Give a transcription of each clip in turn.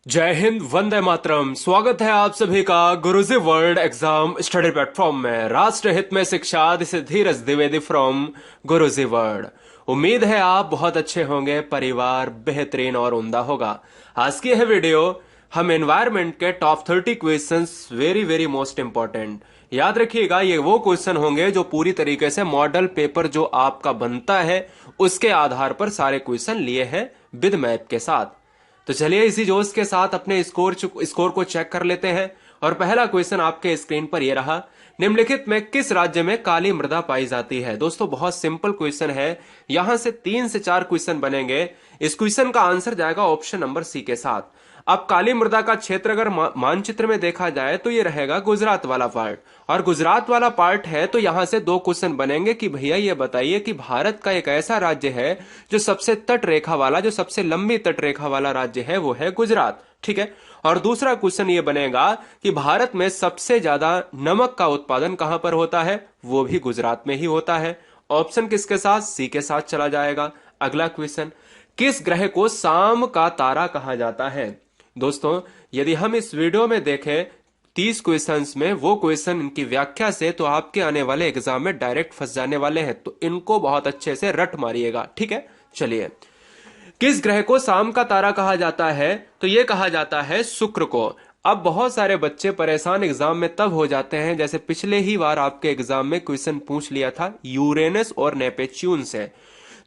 जय हिंद, वंदे मातरम। स्वागत है आप सभी का गुरुजी वर्ल्ड एग्जाम स्टडी प्लेटफॉर्म में। राष्ट्र हित में शिक्षा, this is Dheeraj Dwivedi from Guruji world. उम्मीद है आप बहुत अच्छे होंगे, परिवार बेहतरीन और उम्दा होगा। आज की यह वीडियो हम एनवायरमेंट के top 30 questions, very very most important. याद रखिएगा, ये वो क्वेश्चन होंगे जो पूरी तरीके से मॉडल पेपर जो आपका बनता है उसके आधार पर सारे क्वेश्चन लिए हैं विद मैप के साथ। तो चलिए इसी जोश के साथ अपने स्कोर को चेक कर लेते हैं। और पहला क्वेश्चन आपके स्क्रीन पर यह रहा, निम्नलिखित में किस राज्य में काली मृदा पाई जाती है। दोस्तों बहुत सिंपल क्वेश्चन है, यहां से 3 से 4 क्वेश्चन बनेंगे। इस क्वेश्चन का आंसर जाएगा ऑप्शन नंबर सी के साथ। अब काली मृदा का क्षेत्र अगर मानचित्र में देखा जाए तो ये रहेगा गुजरात वाला पार्ट, और गुजरात वाला पार्ट है तो यहां से 2 क्वेश्चन बनेंगे कि भैया ये बताइए कि भारत का एक ऐसा राज्य है जो सबसे तट रेखा वाला, जो सबसे लंबी तट रेखा वाला राज्य है वो है गुजरात। ठीक है। और दूसरा क्वेश्चन ये बनेगा कि भारत में सबसे ज्यादा नमक का उत्पादन कहां पर होता है, वो भी गुजरात में ही होता है। ऑप्शन किसके साथ, सी के साथ चला जाएगा। अगला क्वेश्चन, किस ग्रह को शाम का तारा कहा जाता है। दोस्तों यदि हम इस वीडियो में देखें 30 क्वेश्चंस में, वो क्वेश्चन इनकी व्याख्या से तो आपके आने वाले एग्जाम में डायरेक्ट फंस जाने वाले हैं, तो इनको बहुत अच्छे से रट मारिएगा। ठीक है। चलिए, किस ग्रह को शाम का तारा कहा जाता है, तो यह कहा जाता है शुक्र को। अब बहुत सारे बच्चे परेशान एग्जाम में तब हो जाते हैं, जैसे पिछले ही बार आपके एग्जाम में क्वेश्चन पूछ लिया था यूरेनस और नेपच्यून से।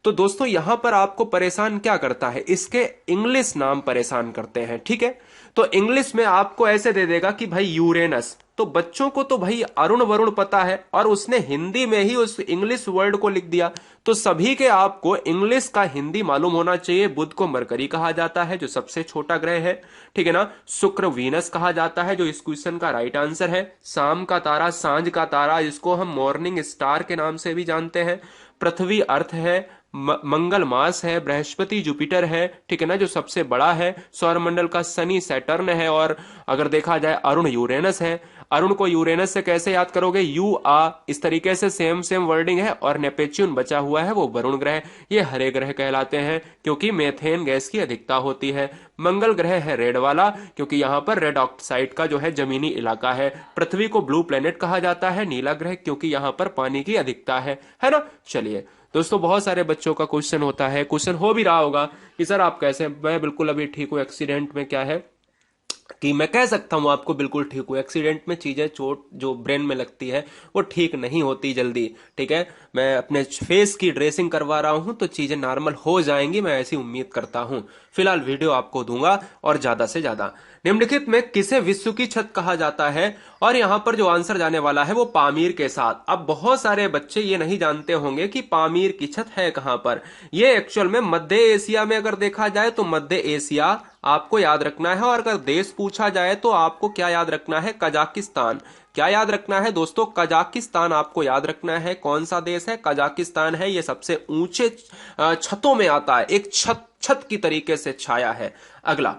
तो दोस्तों यहां पर आपको परेशान क्या करता है, इसके इंग्लिश नाम परेशान करते हैं। ठीक है। तो इंग्लिश में आपको ऐसे दे देगा कि भाई यूरेनस, तो बच्चों को तो भाई अरुण वरुण पता है और उसने हिंदी में ही उस इंग्लिश वर्ड को लिख दिया, तो सभी के आपको इंग्लिश का हिंदी मालूम होना चाहिए। बुध को मरकरी कहा जाता है जो सबसे छोटा ग्रह है। ठीक है ना। शुक्र वीनस कहा जाता है जो इस क्वेश्चन का राइट आंसर है। शाम का तारा, सांझ का तारा, जिसको हम मॉर्निंग स्टार के नाम से भी जानते हैं। पृथ्वी अर्थ है, मंगल मार्स है, बृहस्पति जुपिटर है, ठीक है ना, जो सबसे बड़ा है। सौरमंडल का शनि सैटर्न है, और अगर देखा जाए अरुण यूरेनस है। अरुण को यूरेनस से कैसे याद करोगे, यू आ, इस तरीके से सेम सेम वर्डिंग है। और नेपच्यून बचा हुआ है वो वरुण ग्रह, ये हरे ग्रह कहलाते हैं क्योंकि मेथेन गैस की अधिकता होती है। मंगल ग्रह है रेड वाला, क्योंकि यहां पर रेड ऑक्साइड का जो है जमीनी इलाका है। पृथ्वी को ब्लू प्लेनेट कहा जाता है, नीला ग्रह, क्योंकि यहां पर पानी की अधिकता है ना। चलिए दोस्तों, बहुत सारे बच्चों का क्वेश्चन होता है, क्वेश्चन हो भी रहा होगा कि सर आप कैसे, मैं बिल्कुल अभी ठीक हूँ। एक्सीडेंट में क्या है कि मैं कह सकता हूं आपको बिल्कुल ठीक हूँ। एक्सीडेंट में चीजें, चोट जो ब्रेन में लगती है वो ठीक नहीं होती जल्दी। ठीक है। मैं अपने फेस की ड्रेसिंग करवा रहा हूं तो चीजें नॉर्मल हो जाएंगी, मैं ऐसी उम्मीद करता हूं। फिलहाल वीडियो आपको दूंगा और ज्यादा से ज्यादा। निम्नलिखित में किसे विश्व की छत कहा जाता है, और यहां पर जो आंसर जाने वाला है वो पामीर के साथ। अब बहुत सारे बच्चे ये नहीं जानते होंगे कि पामीर की छत है कहां पर। ये एक्चुअल में मध्य एशिया में अगर देखा जाए तो मध्य एशिया आपको याद रखना है। और अगर देश पूछा जाए तो आपको क्या याद रखना है, कजाकिस्तान। क्या याद रखना है दोस्तों, कजाकिस्तान आपको याद रखना है। कौन सा देश है, कजाकिस्तान है। ये सबसे ऊंचे छतों में आता है, एक छत छत की तरीके से छाया है। अगला,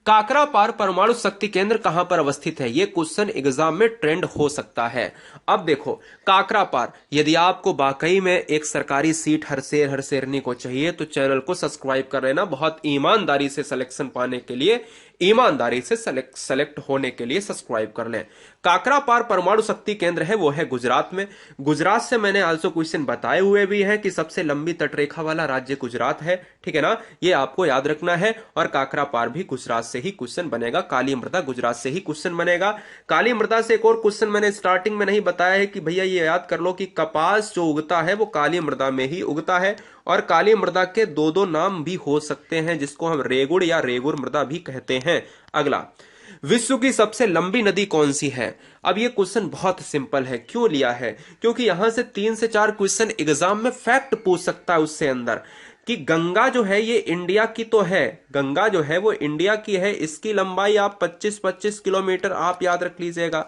काकरापार परमाणु शक्ति केंद्र कहां पर अवस्थित है। यह क्वेश्चन एग्जाम में ट्रेंड हो सकता है। अब देखो, काकरापार, यदि आपको वाकई में एक सरकारी सीट हर शेरनी को चाहिए तो चैनल को सब्सक्राइब कर लेना। बहुत ईमानदारी से सिलेक्शन पाने के लिए, ईमानदारी से सेलेक्ट होने के लिए सब्सक्राइब कर लें। काकरापार परमाणु शक्ति केंद्र है वो है गुजरात में। गुजरात से मैंने आल्सो क्वेश्चन बताए हुए भी है कि सबसे लंबी तटरेखा वाला राज्य गुजरात है। ठीक है ना, ये आपको याद रखना है। और काकरापार भी गुजरात से ही क्वेश्चन बनेगा, काली मृदा गुजरात से ही क्वेश्चन बनेगा। काली मृदा से एक और क्वेश्चन मैंने स्टार्टिंग में नहीं बताया है कि भैया ये याद कर लो कि कपास जो उगता है वो काली मृदा में ही उगता है। और काली मृदा के दो दो नाम भी हो सकते हैं, जिसको हम रेगुड़ या रेगुर मृदा भी कहते हैं। अगला, विश्व की सबसे लंबी नदी कौन सी है। अब ये क्वेश्चन बहुत सिंपल है। क्यों लिया है, क्योंकि यहां से 3 से 4 क्वेश्चन एग्जाम में फैक्ट पूछ सकता है उससे अंदर कि गंगा जो है ये इंडिया की तो है, गंगा जो है वो इंडिया की है। इसकी लंबाई आप 25-25 किलोमीटर आप याद रख लीजिएगा।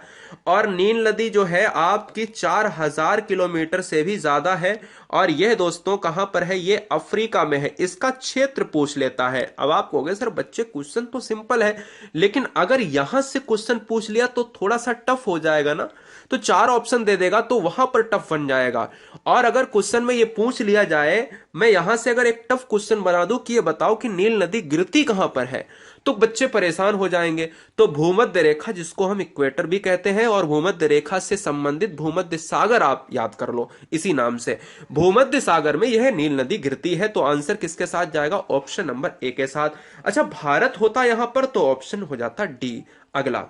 और नील नदी जो है आपकी 4000 किलोमीटर से भी ज्यादा है। और यह दोस्तों कहां पर है, ये अफ्रीका में है। इसका क्षेत्र पूछ लेता है। अब आप कहोगे सर बच्चे क्वेश्चन तो सिंपल है, लेकिन अगर यहां से क्वेश्चन पूछ लिया तो थोड़ा सा टफ हो जाएगा ना। तो 4 ऑप्शन दे देगा तो वहां पर टफ बन जाएगा। और अगर क्वेश्चन में ये पूछ लिया जाए, मैं यहां से अगर एक टफ क्वेश्चन बना दूं कि ये बताओ कि नील नदी गिरती कहां पर है, तो बच्चे परेशान हो जाएंगे। तो भूमध्य रेखा, जिसको हम इक्वेटर भी कहते हैं, और भूमध्य रेखा से संबंधित भूमध्य सागर आप याद कर लो इसी नाम से, भूमध्य सागर में यह नील नदी गिरती है। तो आंसर किसके साथ जाएगा? ऑप्शन नंबर ए के साथ। अच्छा, भारत होता यहां पर तो ऑप्शन हो जाता डी अगला।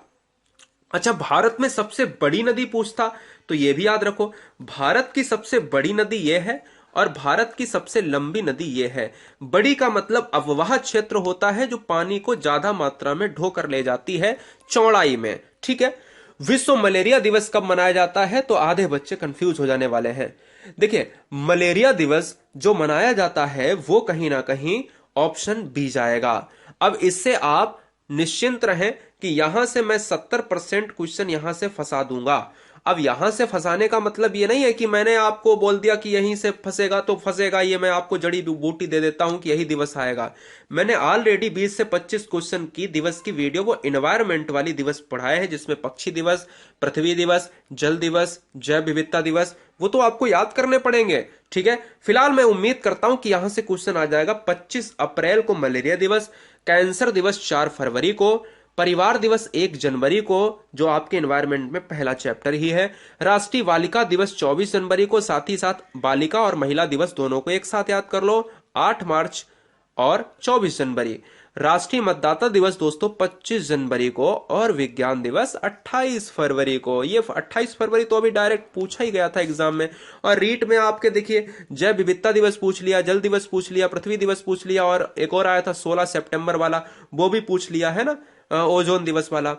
अच्छा, भारत में सबसे बड़ी नदी पूछता तो यह भी याद रखो, भारत की सबसे बड़ी नदी यह है और भारत की सबसे लंबी नदी यह है। बड़ी का मतलब अववाह क्षेत्र होता है जो पानी को ज्यादा मात्रा में ढोकर ले जाती है चौड़ाई में, ठीक है। विश्व मलेरिया दिवस कब मनाया जाता है? तो आधे बच्चे कंफ्यूज हो जाने वाले हैं। देखिए, मलेरिया दिवस जो मनाया जाता है वो कहीं ना कहीं ऑप्शन बी जाएगा। अब इससे आप निश्चिंत रहें कि यहां से मैं 70% क्वेश्चन यहां से फंसा दूंगा। अब यहां से फंसाने का मतलब ये नहीं है कि मैंने आपको बोल दिया कि यहीं से फंसेगा तो फंसेगा, ये मैं आपको जड़ी बूटी दे देता हूं कि यही दिवस आएगा। मैंने ऑलरेडी 20 से 25 क्वेश्चन की दिवस की वीडियो वो एनवायरमेंट वाली दिवस पढ़ाए हैं, जिसमें पक्षी दिवस, पृथ्वी दिवस, जल दिवस, जैव विविधता दिवस, वो तो आपको याद करने पड़ेंगे, ठीक है। फिलहाल मैं उम्मीद करता हूं कि यहां से क्वेश्चन आ जाएगा। 25 अप्रैल को मलेरिया दिवस, कैंसर दिवस 4 फरवरी को, परिवार दिवस 1 जनवरी को, जो आपके एनवायरनमेंट में पहला चैप्टर ही है, राष्ट्रीय बालिका दिवस 24 जनवरी को, साथ ही साथ बालिका और महिला दिवस दोनों को एक साथ याद कर लो, 8 मार्च और 24 जनवरी, राष्ट्रीय मतदाता दिवस दोस्तों 25 जनवरी को, और विज्ञान दिवस 28 फरवरी को। ये 28 फरवरी तो अभी डायरेक्ट पूछा ही गया था एग्जाम में। और रीट में आपके देखिए, जैव विविधता दिवस पूछ लिया, जल दिवस पूछ लिया, पृथ्वी दिवस पूछ लिया, और एक और आया था 16 सितंबर वाला, वो भी पूछ लिया है ना, ओजोन दिवस वाला।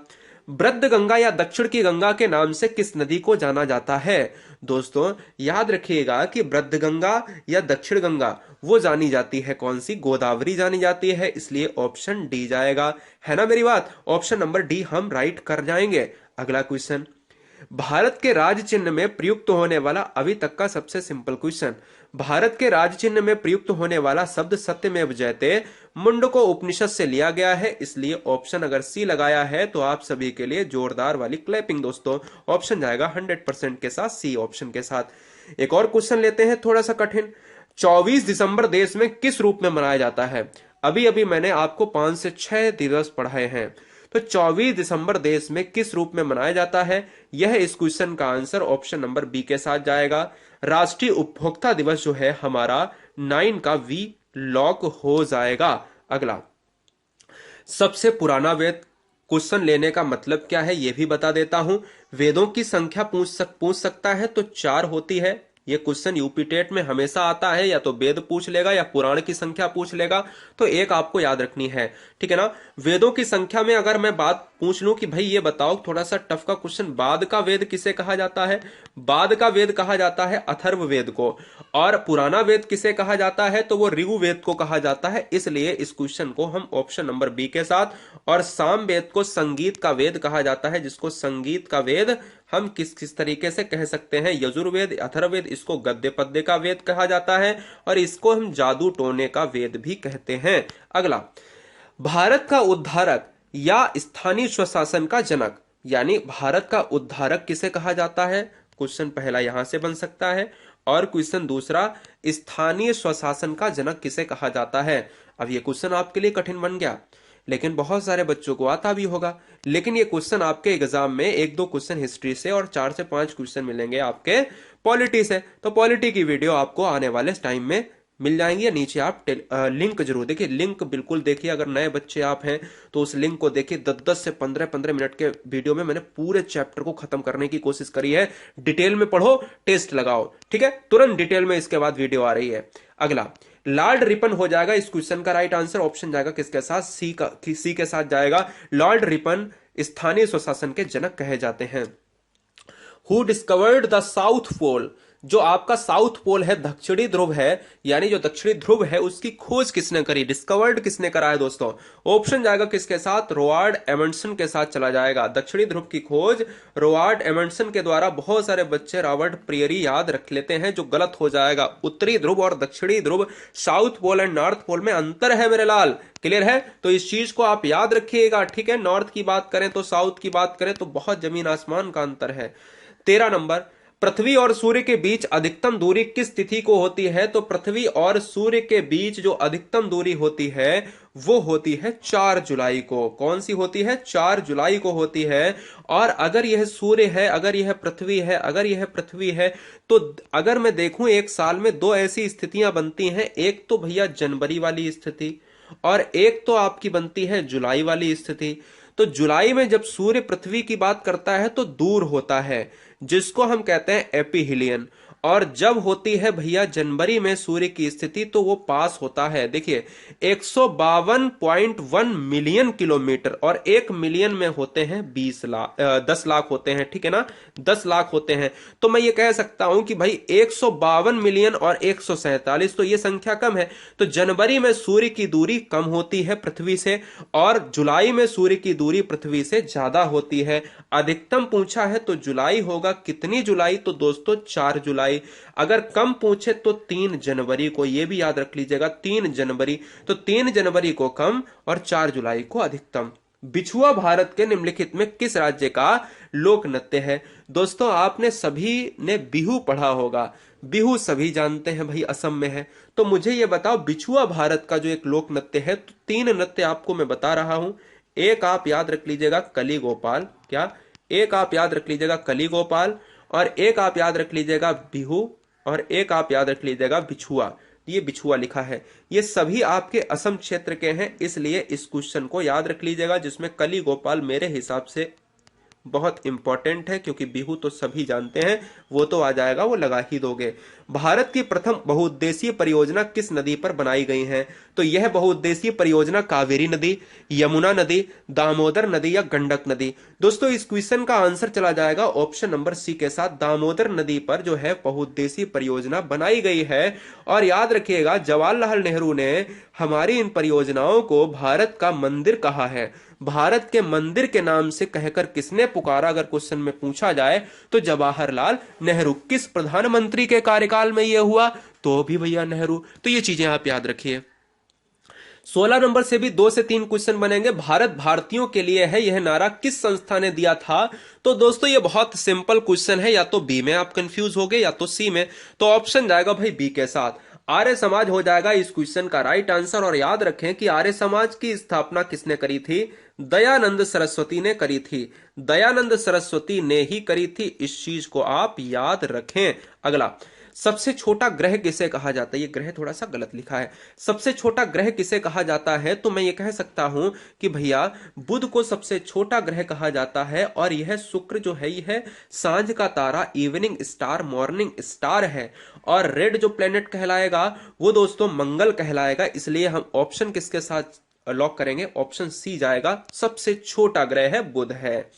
वृद्ध गंगा या दक्षिण की गंगा के नाम से किस नदी को जाना जाता है? दोस्तों याद रखिएगा कि वृद्ध गंगा या दक्षिण गंगा वो जानी जाती है कौन सी? गोदावरी जानी जाती है, इसलिए ऑप्शन डी जाएगा, है ना मेरी बात? ऑप्शन नंबर डी हम राइट कर जाएंगे। अगला क्वेश्चन, भारत के राज्य चिन्ह में प्रयुक्त होने वाला अभी तक का सबसे सिंपल क्वेश्चन, भारत के राज्य चिन्ह में प्रयुक्त होने वाला शब्द सत्यमेव जयते मुंडको उपनिषद से लिया गया है, इसलिए ऑप्शन अगर सी लगाया है तो आप सभी के लिए जोरदार वाली क्लैपिंग दोस्तों। ऑप्शन जाएगा 100% के साथ, सी ऑप्शन के साथ। एक और क्वेश्चन लेते हैं थोड़ा सा कठिन, 24 दिसंबर देश में किस रूप में मनाया जाता है? अभी अभी मैंने आपको 5 से 6 दिवस पढ़ाए हैं, तो 24 दिसंबर देश में किस रूप में मनाया जाता है? यह इस क्वेश्चन का आंसर ऑप्शन नंबर बी के साथ जाएगा। राष्ट्रीय उपभोक्ता दिवस जो है हमारा 9 का वी लॉक हो जाएगा। अगला, सबसे पुराना वेद क्वेश्चन लेने का मतलब क्या है यह भी बता देता हूं। वेदों की संख्या पूछ सकता है तो 4 होती है। ये क्वेश्चन यूपी टेट में हमेशा आता है, या तो वेद पूछ लेगा या पुराण की संख्या पूछ लेगा, तो एक आपको याद रखनी है, ठीक है ना। वेदों की संख्या में अगर मैं बात पूछ लूं कि भाई ये बताओ, थोड़ा सा टफ का क्वेश्चन, बाद का वेद किसे कहा जाता है? बाद का वेद कहा जाता है अथर्व वेद को। और पुराना वेद किसे कहा जाता है? तो वो ऋग्वेद को कहा जाता है, इसलिए इस क्वेश्चन को हम ऑप्शन नंबर बी के साथ। और साम वेद को संगीत का वेद कहा जाता है, जिसको संगीत का वेद हम किस किस तरीके से कह सकते हैं? यजुर्वेद, अथर्ववेद, इसको गद्य पद्य का वेद कहा जाता है, और इसको हम जादू टोने का वेद भी कहते हैं। अगला, भारत का उद्धारक या स्थानीय स्वशासन का जनक, यानी भारत का उद्धारक किसे कहा जाता है? क्वेश्चन पहला यहां से बन सकता है, और क्वेश्चन दूसरा, स्थानीय स्वशासन का जनक किसे कहा जाता है? अब ये क्वेश्चन आपके लिए कठिन बन गया, लेकिन बहुत सारे बच्चों को आता भी होगा। लेकिन ये क्वेश्चन आपके एग्जाम में 1-2 क्वेश्चन हिस्ट्री से और 4 से 5 क्वेश्चन मिलेंगे आपके पॉलिटी से। तो पॉलिटी की वीडियो आपको आने वाले टाइम में मिल जाएंगी, या नीचे आप लिंक जरूर देखिए, लिंक बिल्कुल देखिए। अगर नए बच्चे आप हैं तो उस लिंक को देखिए। 10-10 से 15-15 मिनट के वीडियो में मैंने पूरे चैप्टर को खत्म करने की कोशिश करी है। डिटेल में पढ़ो, टेस्ट लगाओ, ठीक है। तुरंत डिटेल में इसके बाद वीडियो आ रही है। अगला, लॉर्ड रिपन हो जाएगा इस क्वेश्चन का राइट आंसर। ऑप्शन जाएगा किसके साथ? सी के साथ जाएगा। लॉर्ड रिपन स्थानीय स्वशासन के जनक कहे जाते हैं। Who discovered the south pole, जो आपका साउथ पोल है, दक्षिणी ध्रुव है, यानी जो दक्षिणी ध्रुव है, उसकी खोज किसने करी? डिस्कवर्ड किसने करा है दोस्तों? ऑप्शन जाएगा किसके साथ? रोवार्ड एमंडसन के साथ चला जाएगा। दक्षिणी ध्रुव की खोज रोवार्ड एमंडसन के द्वारा। बहुत सारे बच्चे रॉबर्ट प्रियरी याद रख लेते हैं, जो गलत हो जाएगा। उत्तरी ध्रुव और दक्षिणी ध्रुव, south pole and north pole में अंतर है मेरे लाल, क्लियर है? तो इस चीज को आप याद रखिएगा, ठीक है। नॉर्थ की बात करें तो, साउथ की बात करें तो बहुत जमीन आसमान का अंतर है। 13 नंबर, पृथ्वी और सूर्य के बीच अधिकतम दूरी किस तिथि को होती है? तो पृथ्वी और सूर्य के बीच जो अधिकतम दूरी होती है वो होती है 4 जुलाई को। कौन सी होती है? 4 जुलाई को होती है। और अगर यह सूर्य है, अगर यह पृथ्वी है, अगर यह पृथ्वी है, तो अगर मैं देखूं एक साल में दो ऐसी स्थितियां बनती हैं, एक तो भैया जनवरी वाली स्थिति और एक तो आपकी बनती है जुलाई वाली स्थिति। तो जुलाई में जब सूर्य पृथ्वी की बात करता है तो दूर होता है, जिसको हम कहते हैं एपीहिलियन। और जब होती है भैया जनवरी में सूर्य की स्थिति तो वो पास होता है। देखिए 152.1 मिलियन किलोमीटर, और 1 मिलियन में होते हैं 10 लाख होते हैं, ठीक है ना, 10 लाख होते हैं। तो मैं ये कह सकता हूं कि भाई 152 मिलियन और 147, तो ये संख्या कम है। तो जनवरी में सूर्य की दूरी कम होती है पृथ्वी से, और जुलाई में सूर्य की दूरी पृथ्वी से ज्यादा होती है। अधिकतम पूछा है तो जुलाई होगा। कितनी जुलाई? तो दोस्तों 4 जुलाई। अगर कम पूछे तो 3 जनवरी को, यह भी याद रख लीजिएगा, 3 जनवरी। तो 3 जनवरी को कम और 4 जुलाई को अधिकतम। बिछुआ भारत के निम्नलिखित में किस राज्य का लोक नृत्य है? दोस्तों आपने सभी ने बिहू पढ़ा होगा, बिहू सभी जानते हैं भाई असम में है। तो मुझे यह बताओ बिछुआ भारत का जो एक लोक नृत्य है, तो 3 नृत्य आपको मैं बता रहा हूं। एक आप याद रख लीजिएगा कली गोपाल, क्या? एक आप याद रख लीजिएगा कली गोपाल, और एक आप याद रख लीजिएगा बिहू, और एक आप याद रख लीजिएगा बिछुआ। ये बिछुआ लिखा है, ये सभी आपके असम क्षेत्र के हैं, इसलिए इस क्वेश्चन को याद रख लीजिएगा, जिसमें कली गोपाल मेरे हिसाब से बहुत इंपॉर्टेंट है, क्योंकि बिहू तो सभी जानते हैं, वो तो आ जाएगा, वो लगा ही दोगे। भारत की प्रथम बहुउद्देशीय परियोजना किस नदी पर बनाई गई है? तो यह बहुउद्देशीय परियोजना कावेरी नदी, यमुना नदी, दामोदर नदी या गंडक नदी? दोस्तों इस क्वेश्चन का आंसर चला जाएगा ऑप्शन नंबर सी के साथ, दामोदर नदी पर जो है बहुउद्देशीय परियोजना बनाई गई है। और याद रखिएगा जवाहरलाल नेहरू ने हमारी इन परियोजनाओं को भारत का मंदिर कहा है। भारत के मंदिर के नाम से कहकर किसने पुकारा? अगर क्वेश्चन में पूछा जाए तो जवाहरलाल नेहरू। किस प्रधानमंत्री के कार्यकाल में यह हुआ? तो भी भैया नेहरू। तो ये चीजें आप याद रखिए। 16 नंबर से भी 2 से 3 क्वेश्चन बनेंगे। भारत भारतीयों के लिए है, यह नारा किस संस्था ने दिया था? तो दोस्तों ये बहुत सिंपल क्वेश्चन है, या तो बी में आप कंफ्यूज हो गए या तो सी में। तो ऑप्शन जाएगा भाई बी के साथ, आर्य समाज हो जाएगा इस क्वेश्चन का राइट आंसर। और याद रखें कि आर्य समाज की स्थापना किसने करी थी? दयानंद सरस्वती ने करी थी। दयानंद सरस्वती ने ही करी थी, इस चीज को आप याद रखें। अगला, सबसे छोटा ग्रह किसे कहा जाता है? ये ग्रह थोड़ा सा गलत लिखा है। सबसे छोटा ग्रह किसे कहा जाता है? तो मैं ये कह सकता हूं कि भैया बुध को सबसे छोटा ग्रह कहा जाता है। और यह शुक्र जो है यह सांझ का तारा, इवनिंग स्टार, मॉर्निंग स्टार है। और रेड जो प्लेनेट कहलाएगा वो दोस्तों मंगल कहलाएगा। इसलिए हम ऑप्शन किसके साथ लॉक करेंगे? ऑप्शन सी जाएगा, सबसे छोटा ग्रह है बुध है।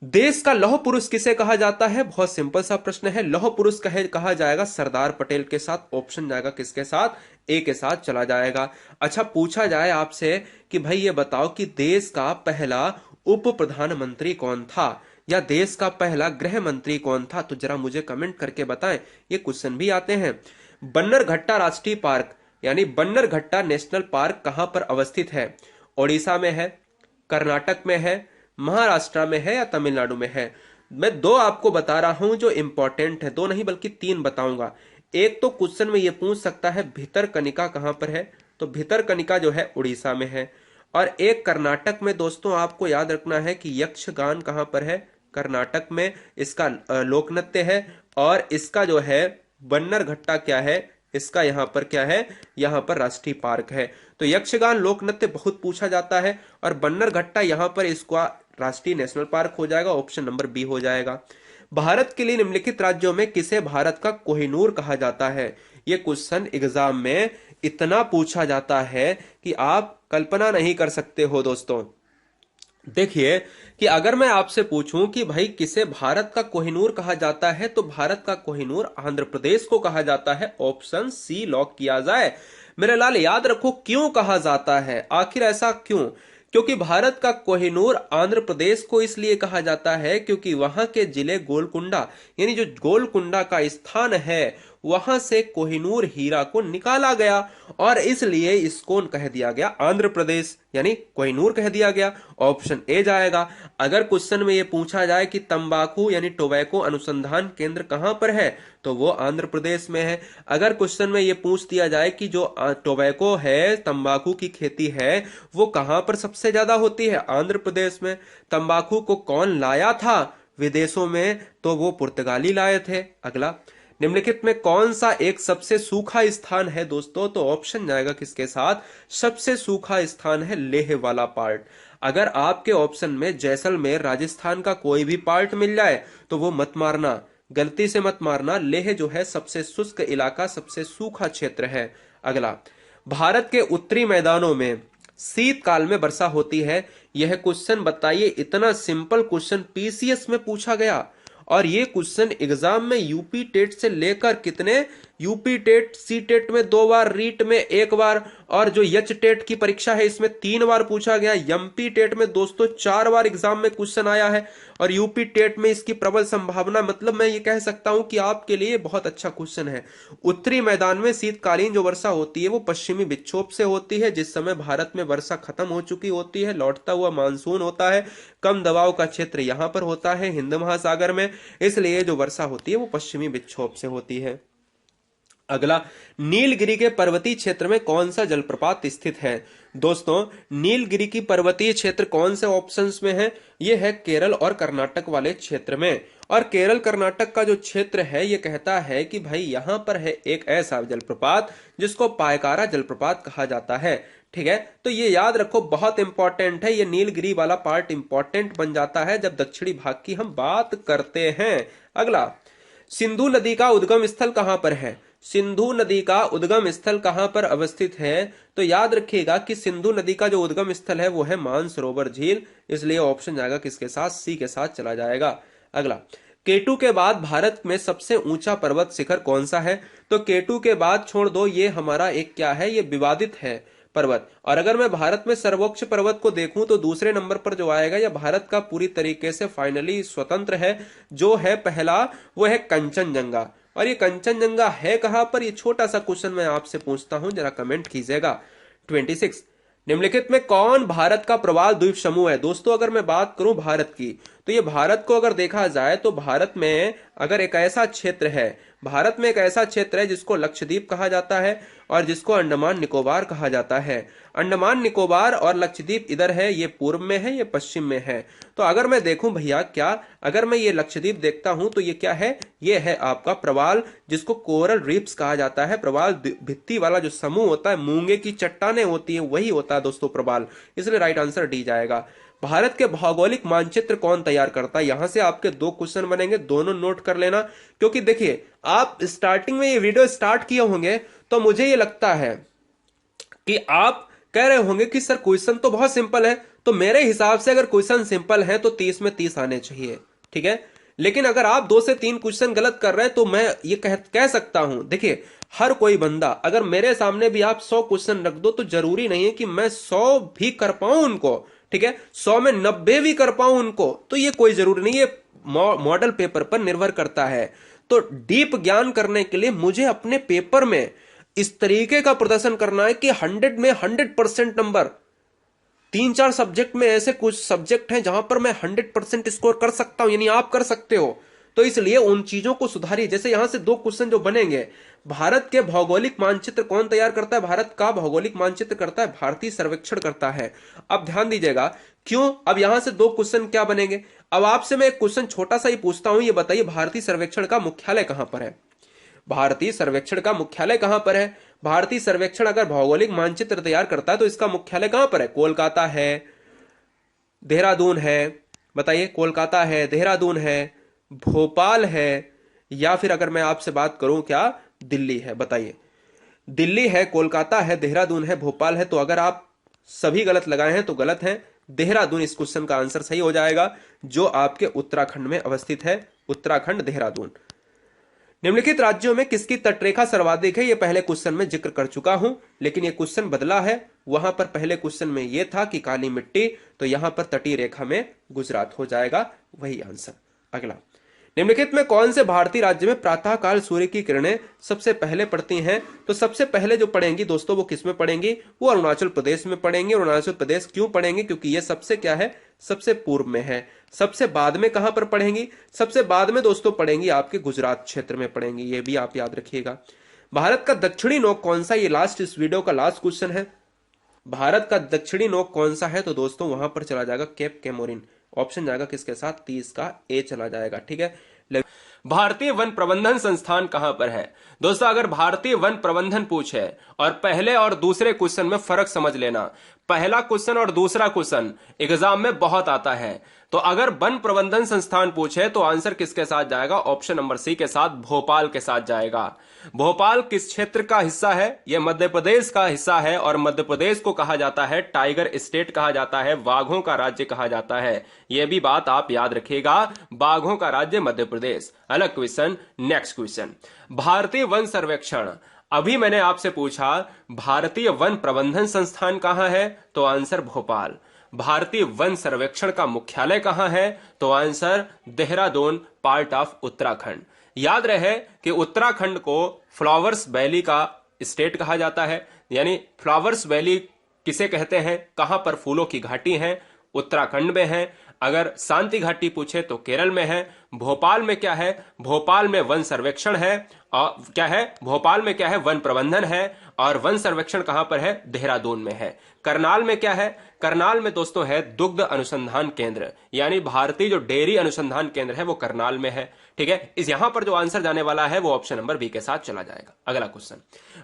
देश का लौह पुरुष किसे कहा जाता है? बहुत सिंपल सा प्रश्न है। लौह पुरुष कहा जाएगा सरदार पटेल के साथ। ऑप्शन जाएगा किसके साथ? ए के साथ चला जाएगा। अच्छा पूछा जाए आपसे कि भाई ये बताओ कि देश का पहला उप प्रधानमंत्री कौन था, या देश का पहला गृह मंत्री कौन था? तो जरा मुझे कमेंट करके बताएं, ये क्वेश्चन भी आते हैं। बन्नरघट्टा राष्ट्रीय पार्क यानी बन्नरघट्टा नेशनल पार्क कहां पर अवस्थित है? ओडिशा में है, कर्नाटक में है, महाराष्ट्र में है या तमिलनाडु में है? मैं 2 आपको बता रहा हूं जो इंपॉर्टेंट है, 2 नहीं बल्कि 3 बताऊंगा। एक तो क्वेश्चन में ये पूछ सकता है भितरकनिका कहां पर है? तो भितरकनिका जो है उड़ीसा में है। और एक कर्नाटक में दोस्तों आपको याद रखना है कि यक्षगान कहां पर है? कर्नाटक में इसका लोक नृत्य है। और इसका जो है बन्नरघट्टा क्या है? इसका यहां पर क्या है? यहां पर राष्ट्रीय पार्क है। तो यक्षगान लोक नृत्य बहुत पूछा जाता है, और बन्नरघट्टा यहां पर इसका राष्ट्रीय नेशनल पार्क हो जाएगा। ऑप्शन नंबर बी हो जाएगा। भारत के लिए निम्नलिखित राज्यों में किसे भारत का कोहिनूर कहा जाता है? यह क्वेश्चन एग्जाम में इतना पूछा जाता है कि आप कल्पना नहीं कर सकते हो दोस्तों। देखिए कि अगर मैं आपसे पूछूं कि भाई किसे भारत का कोहिनूर कहा जाता है, तो भारत का कोहिनूर आंध्र प्रदेश को कहा जाता है। ऑप्शन सी लॉक किया जाए। मेरे लाल याद रखो क्यों कहा जाता है, आखिर ऐसा क्यों? क्योंकि भारत का कोहिनूर आंध्र प्रदेश को इसलिए कहा जाता है क्योंकि वहां के जिले गोलकुंडा यानी जो गोलकुंडा का स्थान है वहां से कोहिनूर हीरा को निकाला गया और इसलिए इसको कह दिया गया आंध्र प्रदेश, यानी कोहिनूर कह दिया गया। ऑप्शन ए जाएगा। अगर क्वेश्चन में ये पूछा जाए कि तंबाकू यानी टोबैको अनुसंधान केंद्र कहां पर है, तो वो आंध्र प्रदेश में है। अगर क्वेश्चन में ये पूछ दिया जाए कि जो टोबैको है, तंबाकू की खेती है, वो कहां पर सबसे ज्यादा होती है, आंध्र प्रदेश में। तंबाकू को कौन लाया था विदेशों में, तो वो पुर्तगाली लाए थे। अगला, निम्नलिखित में कौन सा एक सबसे सूखा स्थान है दोस्तों, तो ऑप्शन जाएगा किसके साथ, सबसे सूखा स्थान है लेह वाला पार्ट। अगर आपके ऑप्शन में जैसलमेर राजस्थान का कोई भी पार्ट मिल जाए तो वो मत मारना, गलती से मत मारना। लेह जो है सबसे शुष्क इलाका, सबसे सूखा क्षेत्र है। अगला, भारत के उत्तरी मैदानों में शीतकाल में वर्षा होती है। यह क्वेश्चन बताइए, इतना सिंपल क्वेश्चन पीसीएस में पूछा गया और ये क्वेश्चन एग्जाम में यूपी टेट से लेकर कितने, यूपी टेट, सी टेट में 2 बार, रीट में 1 बार और जो यच टेट की परीक्षा है इसमें 3 बार पूछा गया। एमपी टेट में दोस्तों 4 बार एग्जाम में क्वेश्चन आया है और यूपी टेट में इसकी प्रबल संभावना, मतलब मैं ये कह सकता हूं कि आपके लिए बहुत अच्छा क्वेश्चन है। उत्तरी मैदान में शीतकालीन जो वर्षा होती है वो पश्चिमी विक्षोभ से होती है, जिस समय भारत में वर्षा खत्म हो चुकी होती है, लौटता हुआ मानसून होता है। कम दबाव का क्षेत्र यहां पर होता है हिंद महासागर में, इसलिए जो वर्षा होती है वो पश्चिमी विक्षोभ से होती है। अगला, नीलगिरी के पर्वतीय क्षेत्र में कौन सा जलप्रपात स्थित है। दोस्तों, नीलगिरी की पर्वतीय क्षेत्र कौन से ऑप्शंस में है, ये है केरल और कर्नाटक वाले क्षेत्र में। और केरल कर्नाटक का जो क्षेत्र है ये कहता है कि भाई यहां पर है एक ऐसा जलप्रपात जिसको पायकारा जलप्रपात कहा जाता है। ठीक है, तो ये याद रखो, बहुत इंपॉर्टेंट है। ये नीलगिरी वाला पार्ट इंपॉर्टेंट बन जाता है जब दक्षिणी भाग की हम बात करते हैं। अगला, सिंधु नदी का उद्गम स्थल कहां पर है। सिंधु नदी का उद्गम स्थल कहां पर अवस्थित है, तो याद रखिएगा कि सिंधु नदी का जो उद्गम स्थल है वो है मानसरोवर झील, इसलिए ऑप्शन जाएगा किसके साथ, सी के साथ चला जाएगा। अगला, केटू के बाद भारत में सबसे ऊंचा पर्वत शिखर कौन सा है, तो केटू के बाद छोड़ दो, ये हमारा एक क्या है, ये विवादित है पर्वत। और अगर मैं भारत में सर्वोच्च पर्वत को देखूं तो दूसरे नंबर पर जो आएगा यह भारत का पूरी तरीके से फाइनली स्वतंत्र है, जो है पहला, वो है कंचनजंगा। और ये कंचनजंगा है कहां पर, ये छोटा सा क्वेश्चन मैं आपसे पूछता हूं, जरा कमेंट कीजिएगा। 26, निम्नलिखित में कौन भारत का प्रवाल द्वीप समूह है। दोस्तों, अगर मैं बात करूं भारत की, तो ये भारत को अगर देखा जाए तो भारत में अगर एक ऐसा क्षेत्र है, भारत में एक ऐसा क्षेत्र है जिसको लक्षद्वीप कहा जाता है और जिसको अंडमान निकोबार कहा जाता है। अंडमान निकोबार और लक्षद्वीप इधर है, ये पूर्व में है, ये पश्चिम में है। तो अगर मैं देखूं भैया, क्या अगर मैं ये लक्षद्वीप देखता हूं तो ये क्या है, ये है आपका प्रवाल, जिसको कोरल रीफ्स कहा जाता है। प्रवाल भित्ति वाला जो समूह होता है, मूंगे की चट्टानें होती है, वही होता है दोस्तों प्रवाल, इसलिए राइट आंसर डी जाएगा। भारत के भौगोलिक मानचित्र कौन तैयार करता है। यहां से आपके 2 क्वेश्चन बनेंगे, दोनों नोट कर लेना, क्योंकि देखिए आप स्टार्टिंग में ये वीडियो स्टार्ट किए होंगे तो मुझे ये लगता है कि आप कह रहे होंगे कि सर क्वेश्चन तो बहुत सिंपल है। तो मेरे हिसाब से अगर क्वेश्चन सिंपल है तो 30 में 30 आने चाहिए, ठीक है। लेकिन अगर आप 2 से 3 क्वेश्चन गलत कर रहे हैं तो मैं ये कह सकता हूं, देखिए हर कोई बंदा, अगर मेरे सामने भी आप 100 क्वेश्चन रख दो तो जरूरी नहीं है कि मैं 100 भी कर पाऊं उनको, ठीक है, 100 में 90 भी कर पाऊं उनको, तो ये कोई जरूरी नहीं, ये मॉडल पेपर पर निर्भर करता है। तो डीप ज्ञान करने के लिए मुझे अपने पेपर में इस तरीके का प्रदर्शन करना है कि 100 में 100% नंबर। 3-4 सब्जेक्ट में ऐसे कुछ सब्जेक्ट हैं जहां पर मैं 100% स्कोर कर सकता हूं, यानी आप कर सकते हो। तो इसलिए उन चीजों को सुधारिए। जैसे यहां से 2 क्वेश्चन जो बनेंगे, भारत के भौगोलिक मानचित्र कौन तैयार करता है। भारत का भौगोलिक मानचित्र करता है भारतीय सर्वेक्षण करता है। अब ध्यान दीजिएगा क्यों, अब यहां से 2 क्वेश्चन क्या बनेंगे। अब आपसे मैं एक क्वेश्चन छोटा सा ही पूछता हूं, ये बताइए भारतीय सर्वेक्षण का मुख्यालय कहां पर है। भारतीय सर्वेक्षण का मुख्यालय कहां पर है। भारतीय सर्वेक्षण अगर भौगोलिक मानचित्र तैयार करता है तो इसका मुख्यालय कहां पर है। कोलकाता है, देहरादून है, बताइए, कोलकाता है, देहरादून है, भोपाल है, या फिर अगर मैं आपसे बात करूं क्या, दिल्ली है। बताइए, दिल्ली है, कोलकाता है, देहरादून है, भोपाल है। तो अगर आप सभी गलत लगाए हैं तो गलत है, देहरादून इस क्वेश्चन का आंसर सही हो जाएगा, जो आपके उत्तराखंड में अवस्थित है। उत्तराखंड, देहरादून। निम्नलिखित राज्यों में किसकी तटरेखा सर्वाधिक है। यह पहले क्वेश्चन में जिक्र कर चुका हूं, लेकिन यह क्वेश्चन बदला है। वहां पर पहले क्वेश्चन में यह था कि काली मिट्टी, तो यहां पर तटीय रेखा में गुजरात हो जाएगा वही आंसर। अगला, निम्नलिखित में कौन से भारतीय राज्य में प्रातःकाल सूर्य की किरणें सबसे पहले पड़ती हैं? तो सबसे पहले जो पड़ेंगी दोस्तों वो किस में पड़ेंगी? वो अरुणाचल प्रदेश में पड़ेंगी। अरुणाचल प्रदेश क्यों पड़ेंगी? क्योंकि ये सबसे क्या है, सबसे पूर्व में है। सबसे बाद में कहां पर पड़ेंगी? सबसे बाद में दोस्तों पड़ेंगी आपके गुजरात क्षेत्र में पड़ेंगी, ये भी आप याद रखिएगा। भारत का दक्षिणी नोक कौन सा? ये लास्ट इस वीडियो का लास्ट क्वेश्चन है। भारत का दक्षिणी नोक कौन सा है? तो दोस्तों वहां पर चला जाएगा केप कैमोरिन। ऑप्शन जाएगा किसके साथ? 30 का ए चला जाएगा, ठीक है। भारतीय वन प्रबंधन संस्थान कहां पर है? दोस्तों अगर भारतीय वन प्रबंधन पूछे और पहले और दूसरे क्वेश्चन में फर्क समझ लेना। पहला क्वेश्चन और दूसरा क्वेश्चन एग्जाम में बहुत आता है। तो अगर वन प्रबंधन संस्थान पूछे तो आंसर किसके साथ जाएगा? ऑप्शन नंबर सी के साथ, भोपाल के साथ जाएगा। भोपाल किस क्षेत्र का हिस्सा है? यह मध्य प्रदेश का हिस्सा है और मध्य प्रदेश को कहा जाता है टाइगर स्टेट कहा जाता है, बाघों का राज्य कहा जाता है। यह भी बात आप याद रखिएगा, बाघों का राज्य मध्य प्रदेश। अलग क्वेश्चन, नेक्स्ट क्वेश्चन। भारतीय वन सर्वेक्षण, अभी मैंने आपसे पूछा भारतीय वन प्रबंधन संस्थान कहां है? तो आंसर भोपाल। भारतीय वन सर्वेक्षण का मुख्यालय कहां है? तो answer Dehradun, part of Uttarakhand. याद रहे कि उत्तराखंड को फ्लावर्स वैली का स्टेट कहा जाता है। यानी फ्लावर्स वैली किसे कहते हैं? कहां पर फूलों की घाटी है? उत्तराखंड में है। अगर शांति घाटी पूछे तो केरल में है। भोपाल में क्या है? भोपाल में वन सर्वेक्षण है। और क्या है? भोपाल में क्या है? वन प्रबंधन है। और वन सर्वेक्षण कहां पर है? देहरादून में है। करनाल में क्या है? करनाल में दोस्तों है दुग्ध अनुसंधान केंद्र, यानी भारतीय जो डेयरी अनुसंधान केंद्र है वो करनाल में है, ठीक है। इस यहां पर जो आंसर जाने वाला है वो ऑप्शन नंबर बी के साथ चला जाएगा। अगला क्वेश्चन,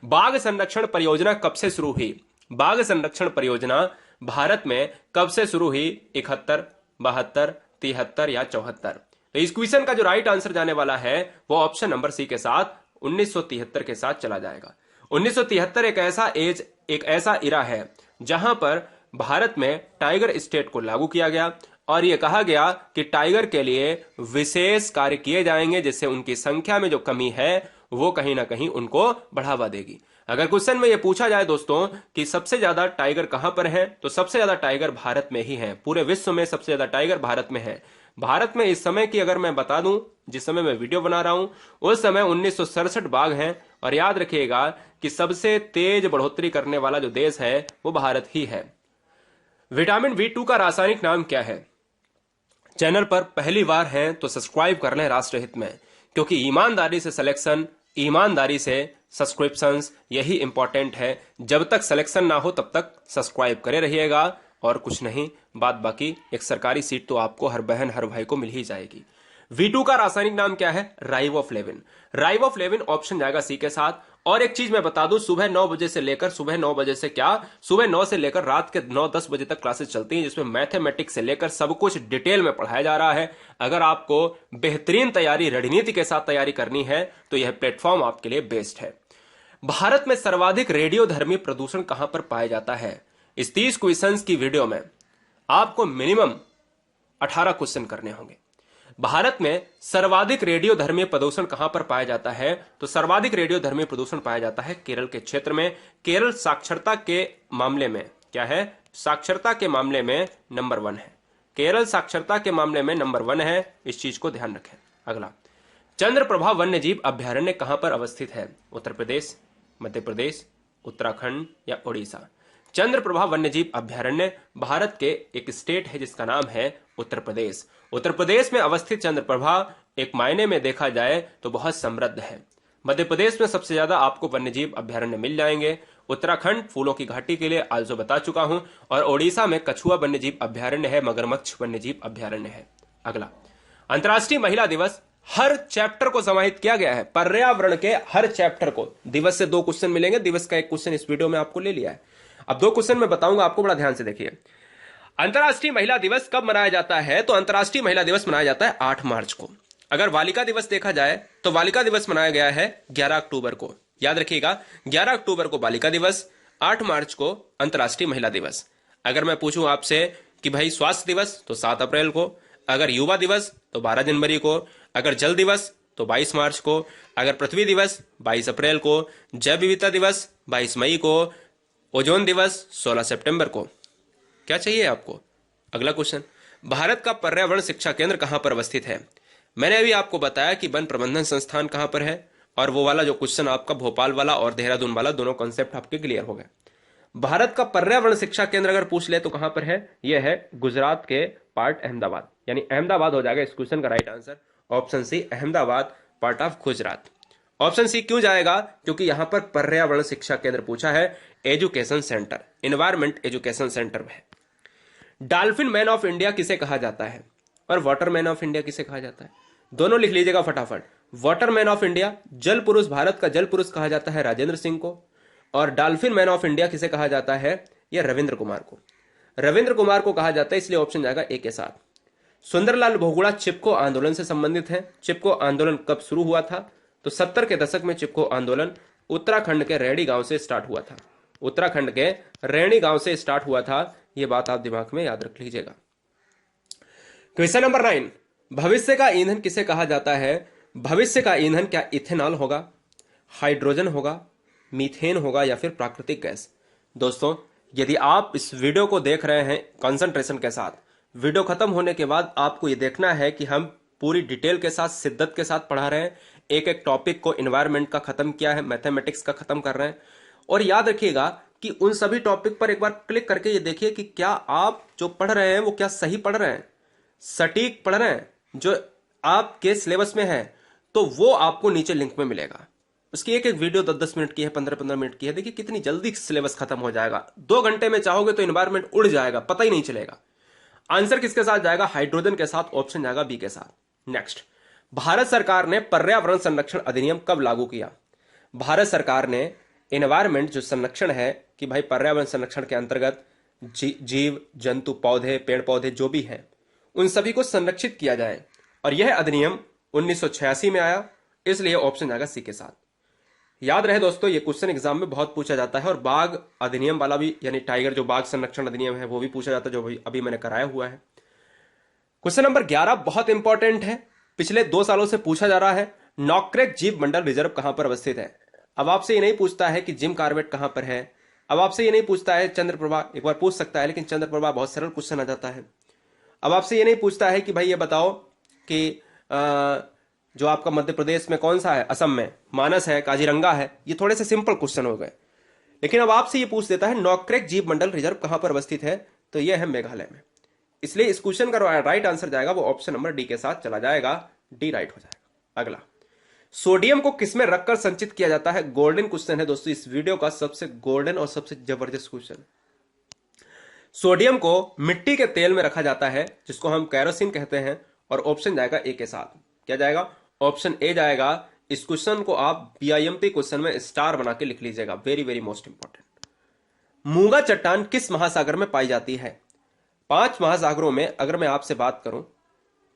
बाघ संरक्षण परियोजना कब से शुरू हुई? बाघ संरक्षण परियोजना भारत में कब से शुरू हुई? 71, 72, 73 या 74? तो इस क्वेश्चन का जो राइट आंसर जाने वाला है वो ऑप्शन नंबर सी के साथ 1973 के साथ चला जाएगा। 1973 एक ऐसा इरा है जहां पर भारत में टाइगर स्टेट को लागू किया गया और यह कहा गया कि टाइगर के लिए विशेष कार्य किए जाएंगे जिससे उनकी संख्या में जो कमी है वो कहीं ना कहीं उनको बढ़ावा देगी। अगर क्वेश्चन में यह पूछा जाए दोस्तों कि सबसे ज्यादा टाइगर कहां पर है, तो सबसे ज्यादा टाइगर भारत में ही है। पूरे विश्व में सबसे ज्यादा टाइगर भारत में है। भारत में इस समय की अगर मैं बता दूं, जिस समय मैं वीडियो बना रहा हूं उस समय 1967 बाघ हैं। और याद रखिएगा कि सबसे तेज बढ़ोतरी करने वाला जो देश है वो भारत ही है। विटामिन B2 का रासायनिक नाम क्या है? चैनल पर पहली बार हैं तो सब्सक्राइब कर लें राष्ट्रहित में, क्योंकि ईमानदारी से सिलेक्शन, ईमानदारी से सब्सक्रिप्शंस, यही इंपॉर्टेंट है। जब तक सिलेक्शन ना हो तब तक सब्सक्राइब करे रहिएगा और कुछ नहीं, बात बाकी एक सरकारी सीट तो आपको हर बहन हर भाई को मिल ही जाएगी। V2 का रासायनिक नाम क्या है? राइबोफ्लेविन। राइबोफ्लेविन ऑप्शन जाएगा सी के साथ। और एक चीज मैं बता दूं, सुबह 9 बजे से लेकर सुबह 9 बजे से क्या सुबह 9 से लेकर रात के 9-10 बजे तक क्लासेस चलती हैं, जिसमें मैथमेटिक्स से लेकर सब कुछ डिटेल में पढ़ाया जा रहा है। अगर आपको बेहतरीन तैयारी रणनीति के साथ तैयारी करनी है तो यह प्लेटफॉर्म आपके लिए बेस्ट है। भारत में सर्वाधिक रेडियोधर्मी प्रदूषण कहां पर पाया जाता है? इस 30 क्वेश्चंस की वीडियो में आपको मिनिमम 18 क्वेश्चन करने होंगे। भारत में सर्वाधिक रेडियोधर्मी प्रदूषण कहां पर पाया जाता है? तो सर्वाधिक रेडियोधर्मी प्रदूषण पाया जाता है केरल के क्षेत्र में। केरल साक्षरता के मामले में क्या है? साक्षरता के मामले में नंबर 1 है। केरल साक्षरता के मामले में नंबर 1 है, इस चीज को ध्यान रखें। अगला, चंद्रप्रभा वन्यजीव अभ्यारण्य कहां पर अवस्थित है? उत्तर प्रदेश, मध्य प्रदेश, उत्तराखंड या उड़ीसा? चंद्रप्रभा वन्यजीव अभ्यारण्य भारत के एक स्टेट है जिसका नाम है उत्तर प्रदेश। उत्तर प्रदेश में अवस्थित चंद्रप्रभा एक मायने में देखा जाए तो बहुत समृद्ध है। मध्य प्रदेश में सबसे ज्यादा आपको वन्यजीव अभ्यारण्य मिल जाएंगे। उत्तराखंड फूलों की घाटी के लिए आज जो बता चुका हूं, और ओडिशा में कछुआ वन्यजीव अभ्यारण्य है, मगरमच्छ वन्यजीव अभ्यारण्य है। अगला, अंतर्राष्ट्रीय महिला दिवस हर चैप्टर को समाहित किया गया है। पर्यावरण के हर चैप्टर को दिवस से 2 क्वेश्चन मिलेंगे। दिवस का एक क्वेश्चन इस वीडियो में आपको ले लिया है। अब 2 क्वेश्चन मैं बताऊंगा आपको, बड़ा ध्यान से देखिए। अंतर्राष्ट्रीय महिला दिवस कब मनाया जाता है? तो अंतर्राष्ट्रीय महिला दिवस मनाया जाता है 8 मार्च को। अगर बालिका दिवस देखा जाए तो बालिका दिवस मनाया गया है 11 अक्टूबर को। याद रखिएगा, 11 अक्टूबर को बालिका दिवस, 8 मार्च को अंतर्राष्ट्रीय महिला दिवस। अगर मैं पूछूं आपसे कि भाई स्वास्थ्य दिवस तो 7 अप्रैल को, अगर युवा दिवस तो 12 जनवरी को, अगर जल दिवस तो 22 मार्च को, अगर पृथ्वी दिवस 22 अप्रैल को, जैव विविधता दिवस 22 मई को, ओजोन दिवस 16 सितंबर को। क्या चाहिए आपको? अगला क्वेश्चन, भारत का पर्यावरण शिक्षा केंद्र कहां पर अवस्थित है? मैंने अभी आपको बताया कि वन प्रबंधन संस्थान कहां पर है, और वो वाला जो क्वेश्चन आपका भोपाल वाला और देहरादून वाला दोनों कॉन्सेप्ट आपके क्लियर हो गए। भारत का पर्यावरण शिक्षा केंद्र अगर पूछ ले तो कहां पर है, यह है गुजरात के पार्ट अहमदाबाद, यानी अहमदाबाद हो जाएगा इस क्वेश्चन का right answer. Option C Ahmedabad part of Gujarat. Option C क्यों जाएगा, क्योंकि यहां पर पर्यावरण शिक्षा केंद्र पूछा है, education centre, environment education centre है। डॉल्फिन मैन ऑफ इंडिया किसे कहा जाता है और वाटर मैन ऑफ इंडिया किसे कहा जाता है, दोनों लिख लीजिएगा फटाफट। वाटर मैन ऑफ इंडिया, जल पुरुष, भारत का जल पुरुष कहा जाता है राजेंद्र सिंह को, और डॉल्फिन मैन ऑफ इंडिया किसे कहा जाता है, यह रविंद्र कुमार को। रविंद्र कुमार को कहा जाता है, इसलिए ऑप्शन जाएगा ए के साथ। सुंदरलाल बहुगुणा चिपको आंदोलन से संबंधित है। चिपको आंदोलन कब शुरू हुआ था, तो 70 के दशक में चिपको आंदोलन उत्तराखंड के रैणी गांव से स्टार्ट हुआ था। उत्तराखंड के रैणी गांव से स्टार्ट हुआ था, यह बात आप दिमाग में याद रख लीजिएगा। क्वेश्चन नंबर 9, भविष्य का ईंधन किसे कहा जाता है। भविष्य का ईंधन क्या इथेनॉल होगा, हाइड्रोजन होगा, मीथेन होगा, या फिर प्राकृतिक गैस। दोस्तों, यदि आप इस वीडियो को देख रहे हैं कंसंट्रेशन के साथ, वीडियो खत्म होने के बाद आपको यह देखना है कि हम पूरी डिटेल के साथ, शिद्दत के साथ पढ़ा रहे हैं। एक एक टॉपिक को, एनवायरमेंट का खत्म किया है, मैथमेटिक्स का खत्म कर रहे हैं। और याद रखिएगा कि उन सभी टॉपिक पर एक बार क्लिक करके ये देखिए कि क्या आप जो पढ़ रहे हैं वो क्या सही पढ़ रहे हैं, सटीक पढ़ रहे हैं, जो आपके सिलेबस में है, तो वो आपको नीचे लिंक में मिलेगा। उसकी एक एक वीडियो 10-10 मिनट की है, 15-15 मिनट की है। देखिए कितनी जल्दी सिलेबस खत्म हो जाएगा। 2 घंटे में चाहोगे तो एनवायरमेंट उड़ जाएगा, पता ही नहीं चलेगा। आंसर किसके साथ जाएगा, हाइड्रोजन के साथ। ऑप्शन जाएगा बी के साथ। नेक्स्ट, भारत सरकार ने पर्यावरण संरक्षण अधिनियम कब लागू किया। भारत सरकार ने एनवायरमेंट जो संरक्षण है कि भाई पर्यावरण संरक्षण के अंतर्गत जीव जंतु, पौधे, पेड़ पौधे जो भी हैं, उन सभी को संरक्षित किया जाए, और यह अधिनियम 1986 में आया, इसलिए ऑप्शन जाएगा सी के साथ। याद रहे दोस्तों, ये क्वेश्चन एग्जाम में बहुत पूछा जाता है, और बाघ अधिनियम वाला भी, यानी टाइगर जो बाघ संरक्षण अधिनियम है, वो भी पूछा जाता है, जो अभी मैंने कराया हुआ है। क्वेश्चन नंबर 11 बहुत इंपॉर्टेंट है, पिछले 2 सालों से पूछा जा रहा है। नॉकरेक जीव मंडल रिजर्व कहां पर अवस्थित है। अब आपसे ये नहीं पूछता है कि जिम कॉर्बेट कहां पर है, अब आपसे ये नहीं पूछता है चंद्रप्रभा, एक बार पूछ सकता है, लेकिन चंद्रप्रभा बहुत सरल क्वेश्चन आ जाता है। अब आपसे ये नहीं पूछता है कि भाई ये बताओ कि जो आपका मध्य प्रदेश में कौन सा है, असम में मानस है, काजीरंगा है, ये थोड़े से सिंपल क्वेश्चन हो गए। लेकिन अब आपसे ये पूछ देता है नॉकरेक जीव मंडल रिजर्व कहां पर अवस्थित है, तो यह है मेघालय में। इसलिए इस क्वेश्चन का राइट आंसर जाएगा वो ऑप्शन नंबर डी के साथ चला जाएगा, डी राइट हो जाएगा। अगला, सोडियम को किसमें रखकर संचित किया जाता है। गोल्डन क्वेश्चन है दोस्तों, इस वीडियो का सबसे गोल्डन और सबसे जबरदस्त क्वेश्चन। सोडियम को मिट्टी के तेल में रखा जाता है, जिसको हम कैरोसिन कहते हैं, और ऑप्शन जाएगा ए के साथ। क्या जाएगा, ऑप्शन ए जाएगा। इस क्वेश्चन को आप बीआईएमपी क्वेश्चन में स्टार बना के लिख लीजिएगा, वेरी वेरी मोस्ट इंपॉर्टेंट। मूंगा चट्टान किस महासागर में पाई जाती है। 5 महासागरों में अगर मैं आपसे बात करूं,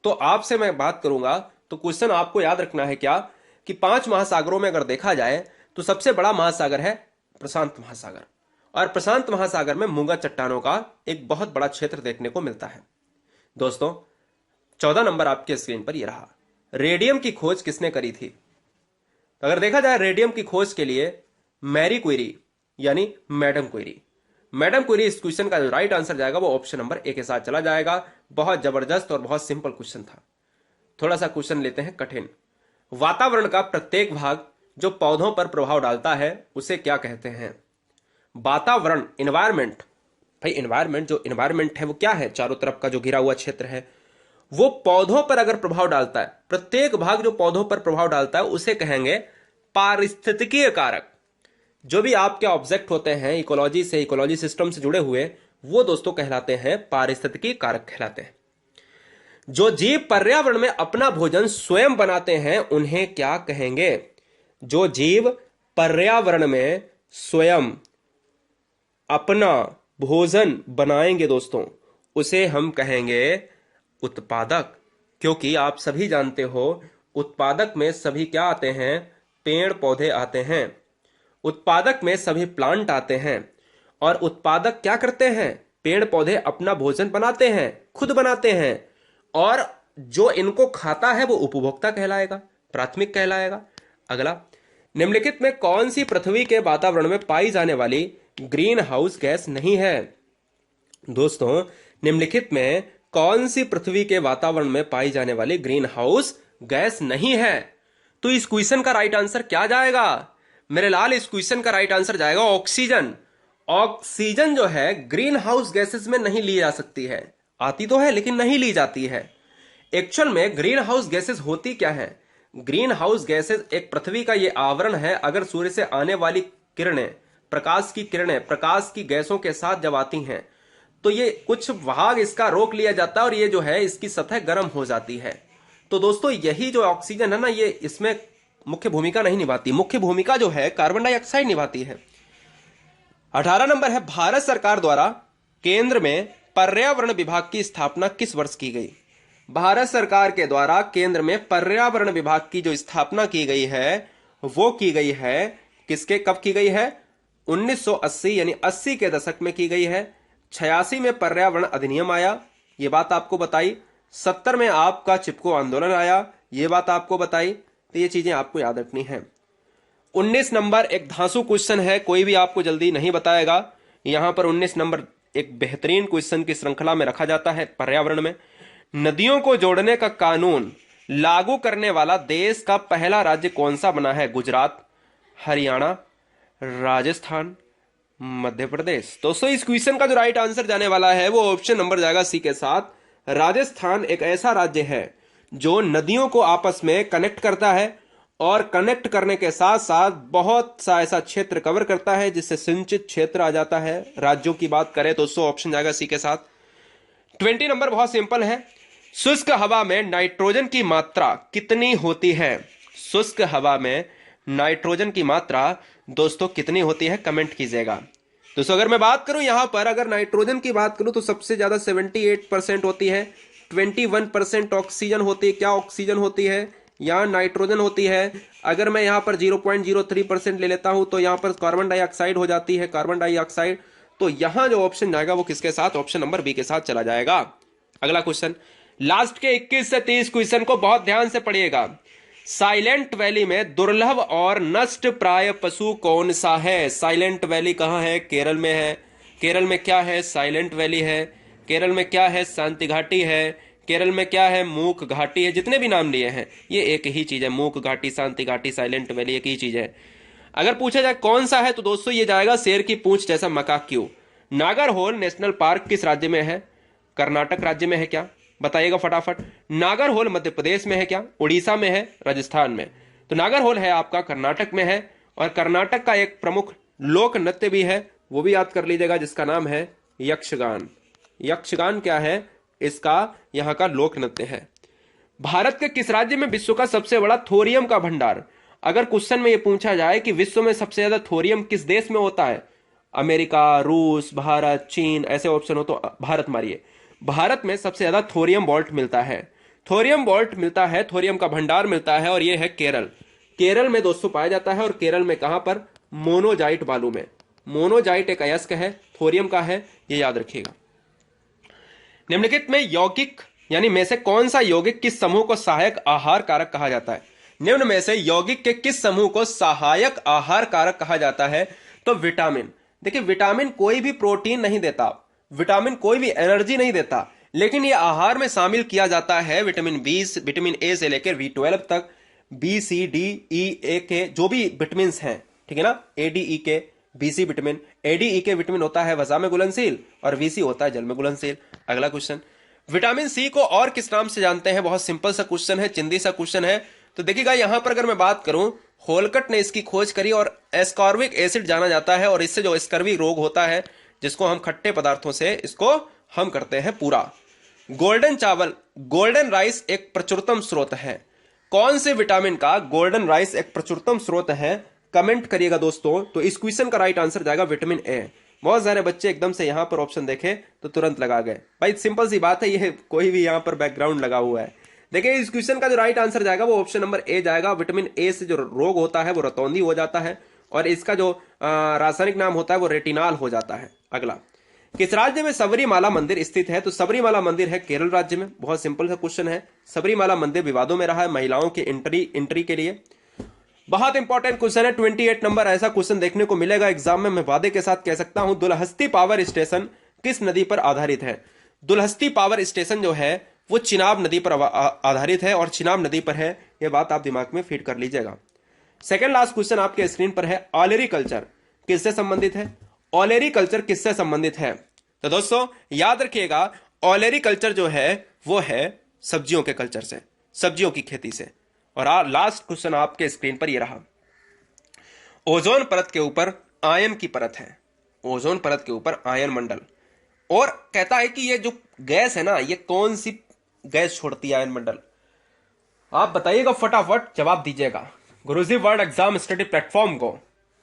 तो आपसे मैं बात करूंगा तो क्वेश्चन आपको याद रखना है क्या, कि 5 महासागरों में अगर देखा जाए तो सबसे बड़ा महासागर है प्रशांत महासागर, और प्रशांत महासागर में मूंगा चट्टानों का एक बहुत बड़ा क्षेत्र देखने को मिलता है। दोस्तों, 14 नंबर आपके स्क्रीन पर यह रहा। रेडियम की खोज किसने करी थी। अगर देखा जाए रेडियम की खोज के लिए मैरी क्वेरी, यानी मैडम क्वेरी। मैडम क्वेरी इस क्वेश्चन का जो राइट आंसर जाएगा वो ऑप्शन नंबर ए के साथ चला जाएगा। बहुत जबरदस्त और बहुत सिंपल क्वेश्चन था। थोड़ा सा क्वेश्चन लेते हैं कठिन। वातावरण का प्रत्येक भाग जो पौधों पर प्रभाव डालता है उसे क्या कहते हैं। वातावरण, एनवायरमेंट, भाई एनवायरमेंट, जो एनवायरमेंट है वो क्या है, चारों तरफ का जो घिरा हुआ क्षेत्र है, वो पौधों पर अगर प्रभाव डालता है, प्रत्येक भाग जो पौधों पर प्रभाव डालता है उसे कहेंगे पारिस्थितिकीय कारक। जो भी आपके ऑब्जेक्ट होते हैं इकोलॉजी से, इकोलॉजी सिस्टम से जुड़े हुए, वो दोस्तों कहलाते हैं पारिस्थितिकीय कारक कहलाते हैं। जो जीव पर्यावरण में अपना भोजन स्वयं बनाते हैं उन्हें क्या कहेंगे। जो जीव पर्यावरण में स्वयं अपना भोजन बनाएंगे दोस्तों, उसे हम कहेंगे उत्पादक। क्योंकि आप सभी जानते हो उत्पादक में सभी क्या आते हैं, पेड़ पौधे आते हैं। उत्पादक में सभी प्लांट आते हैं, और उत्पादक क्या करते हैं, पेड़ पौधे अपना भोजन बनाते हैं, खुद बनाते हैं, और जो इनको खाता है वो उपभोक्ता कहलाएगा, प्राथमिक कहलाएगा। अगला, निम्नलिखित में कौन सी पृथ्वी के वातावरण में पाई जाने वाली ग्रीन हाउस गैस नहीं है। दोस्तों, निम्नलिखित में कौन सी पृथ्वी के वातावरण में पाई जाने वाली ग्रीन हाउस गैस नहीं है। तो इस क्वेश्चन का राइट आंसर क्या जाएगा मेरे लाल? इस क्वेश्चन का राइट आंसर जाएगा ऑक्सीजन। ऑक्सीजन जो है ग्रीन हाउस गैसेस में नहीं ली जा सकती है, आती तो है लेकिन नहीं ली जाती है। एक्चुअल में ग्रीन हाउस गैसेस होती क्या है? ग्रीन हाउस गैसेस एक पृथ्वी का ये आवरण है। अगर सूर्य से आने वाली किरणें, प्रकाश की किरणें प्रकाश की गैसों के साथ जब आती हैं तो ये कुछ भाग इसका रोक लिया जाता है और ये जो है इसकी सतह गर्म हो जाती है। तो दोस्तों यही जो ऑक्सीजन है ना, ये इसमें मुख्य भूमिका नहीं निभाती। मुख्य भूमिका जो है कार्बन डाइऑक्साइड निभाती है। 18 नंबर है, भारत सरकार द्वारा केंद्र में पर्यावरण विभाग की स्थापना किस वर्ष की गई? भारत सरकार के द्वारा केंद्र में पर्यावरण विभाग की जो स्थापना की गई है वो की गई है किसके, कब की गई है? 1980 यानी 80 के दशक में की गई है। 86 में पर्यावरण अधिनियम आया, ये बात आपको बताई। 70 में आपका चिपको आंदोलन आया, ये बात आपको बताई। तो ये चीजें आपको याद रखनी है। 19 नंबर एक धांसू क्वेश्चन है, कोई भी आपको जल्दी नहीं बताएगा। यहां पर 19 नंबर एक बेहतरीन क्वेश्चन की श्रृंखला में रखा जाता है पर्यावरण में। नदियों को जोड़ने का कानून लागू करने वाला देश का पहला राज्य कौन सा बना है? गुजरात, हरियाणा, राजस्थान, मध्य प्रदेश। दोस्तों इस क्वेश्चन का जो राइट आंसर जाने वाला है वो ऑप्शन नंबर जाएगा सी के साथ। राजस्थान एक ऐसा राज्य है जो नदियों को आपस में कनेक्ट करता है और कनेक्ट करने के साथ साथ बहुत सा ऐसा क्षेत्र कवर करता है जिससे सिंचित क्षेत्र आ जाता है। राज्यों की बात करें तो दोस्तों ऑप्शन जाएगा सी के साथ। 20 नंबर बहुत सिंपल है, शुष्क हवा में नाइट्रोजन की मात्रा कितनी होती है? शुष्क हवा में नाइट्रोजन की मात्रा दोस्तों कितनी होती है? कमेंट कीजिएगा। दोस्तों अगर मैं बात करूं यहां पर, अगर नाइट्रोजन की बात करूं तो सबसे ज्यादा 78% होती है। 21% ऑक्सीजन होती है। क्या ऑक्सीजन होती है? यहां नाइट्रोजन होती है। अगर मैं यहां पर 0.03% ले लेता हूं तो यहां पर कार्बन डाइऑक्साइड हो जाती है, कार्बन डाइऑक्साइड। तो यहां जो ऑप्शन जाएगा वो किसके साथ? ऑप्शन नंबर बी के साथ चला जाएगा। अगला क्वेश्चन, लास्ट के 21 से 30 क्वेश्चन को बहुत ध्यान से पढ़िएगा। साइलेंट वैली में दुर्लभ और नष्ट प्राय पशु कौन सा है? साइलेंट वैली कहां है? केरल में है। केरल में क्या है? साइलेंट वैली है। केरल में क्या है? शांति घाटी है। केरल में क्या है? मूक घाटी है। जितने भी नाम लिए हैं ये एक ही चीज है, मूक घाटी, शांति घाटी, साइलेंट वैली एक ही चीज है। अगर पूछा जाए कौन सा है तो दोस्तों ये जाएगा शेर की पूंछ जैसा मकाक्यू। नागरहोल नेशनल पार्क किस राज्य में है? कर्नाटक राज्य में है क्या? बताइएगा फटाफट। नागरहोल मध्य प्रदेश में है क्या? उड़ीसा में है? राजस्थान में? तो नागरहोल है आपका कर्नाटक में है। और कर्नाटक का एक प्रमुख लोक नृत्य भी है, वो भी याद कर लीजिएगा, जिसका नाम है यक्षगान। यक्षगान क्या है? इसका यहां का लोक नृत्य है। भारत के किस राज्य में विश्व का सबसे बड़ा थोरियम का भंडार? अगर क्वेश्चन में यह पूछा जाए कि विश्व में सबसे ज्यादा थोरियम किस देश में होता है, अमेरिका, रूस, भारत, चीन, ऐसे ऑप्शन हो तो भारत मारिए। भारत में सबसे ज्यादा थोरियम बोल्ट मिलता है। थोरियम बोल्ट मिलता है, थोरियम का भंडार मिलता है, और यह है केरल। केरल में दोस्तों पाया जाता है। और केरल में कहां पर? मोनोजाइट बालू में। मोनोजाइट एक अयस्क है, थोरियम का है, ये याद रखिएगा। निम्नलिखित में यौगिक यानी में से कौन सा यौगिक किस समूह को सहायक आहार कारक कहा जाता है? निम्न में से यौगिक के किस समूह को सहायक आहार कारक कहा जाता है? तो विटामिन। देखिए विटामिन कोई भी प्रोटीन नहीं देता, विटामिन कोई भी एनर्जी नहीं देता, लेकिन ये आहार में शामिल किया जाता है। विटामिन बी, विटामिन ए से लेकर B12 तक, बी, सी, डी, ई, ए के जो भी विटामिन हैं, ठीक है ना, ए, डी, ई के, बी, सी विटामिन। ए, डी, ई के विटामिन होता है वसा में घुलनशील और बी, सी होता है जल में घुलनशील। अगला क्वेश्चन, विटामिन सी को और किस नाम से जानते हैं? बहुत सिंपल सा क्वेश्चन है, चिंदी सा क्वेश्चन है। तो देखिएगा यहां पर अगर मैं बात करूं, होलकट ने इसकी खोज करी और एस्कॉर्बिक एसिड जाना जाता है, और इससे जो स्कर्वी रोग होता है जिसको हम खट्टे पदार्थों से इसको हम करते हैं पूरा। गोल्डन चावल, गोल्डन राइस एक प्रचुरतम स्रोत है। कौन से विटामिन का गोल्डन राइस एक प्रचुरतम स्रोत है? कमेंट करिएगा दोस्तों। तो इस क्वेश्चन का राइट आंसर जाएगा विटामिन ए। बहुत सारे बच्चे एकदम से यहां पर ऑप्शन देखे तो तुरंत लगा गए। भाई सिंपल सी बात है, ये कोई भी यहां पर बैकग्राउंड लगा हुआ है। देखिए इस क्वेश्चन का जो राइट आंसर जाएगा वो ऑप्शन नंबर ए जाएगा। विटामिन ए से जो रोग होता है वो रतौंधी हो जाता है, और इसका जो रासायनिक नाम होता है वो रेटिनॉल हो जाता है। अगला, किस राज्य में सबरीमाला मंदिर स्थित है? तो सबरीमाला मंदिर है केरल राज्य में। बहुत सिंपल सा क्वेश्चन है। सबरीमाला मंदिर विवादों में रहा है महिलाओं की एंट्री के लिए। बहुत इंपॉर्टेंट क्वेश्चन है, 28 नंबर। ऐसा क्वेश्चन देखने को मिलेगा एग्जाम में, मैं वादे के साथ कह सकता हूं। दुलहस्ती पावर स्टेशन किस नदी पर आधारित है? दुलहस्ती पावर स्टेशन जो है वो चिनाब नदी पर आधारित है और चिनाब नदी पर है, ये बात आप दिमाग में फीड कर लीजिएगा। सेकेंड लास्ट क्वेश्चन आपके स्क्रीन पर है, ऑलेरी कल्चर किससे संबंधित है? ऑलेरी कल्चर किससे संबंधित है? तो दोस्तों याद रखिएगा, ऑलेरी कल्चर जो है वो है सब्जियों के कल्चर से, सब्जियों की खेती से। और लास्ट क्वेश्चन आपके स्क्रीन पर ये रहा, ओजोन परत के ऊपर आयन की परत है, ओजोन परत के ऊपर आयन मंडल, और कहता है कि ये जो गैस है ना, ये कौन सी गैस छोड़ती है आयन मंडल? आप बताइएगा, फटाफट जवाब दीजिएगा। गुरुजी वर्ल्ड एग्जाम स्टडी प्लेटफॉर्म को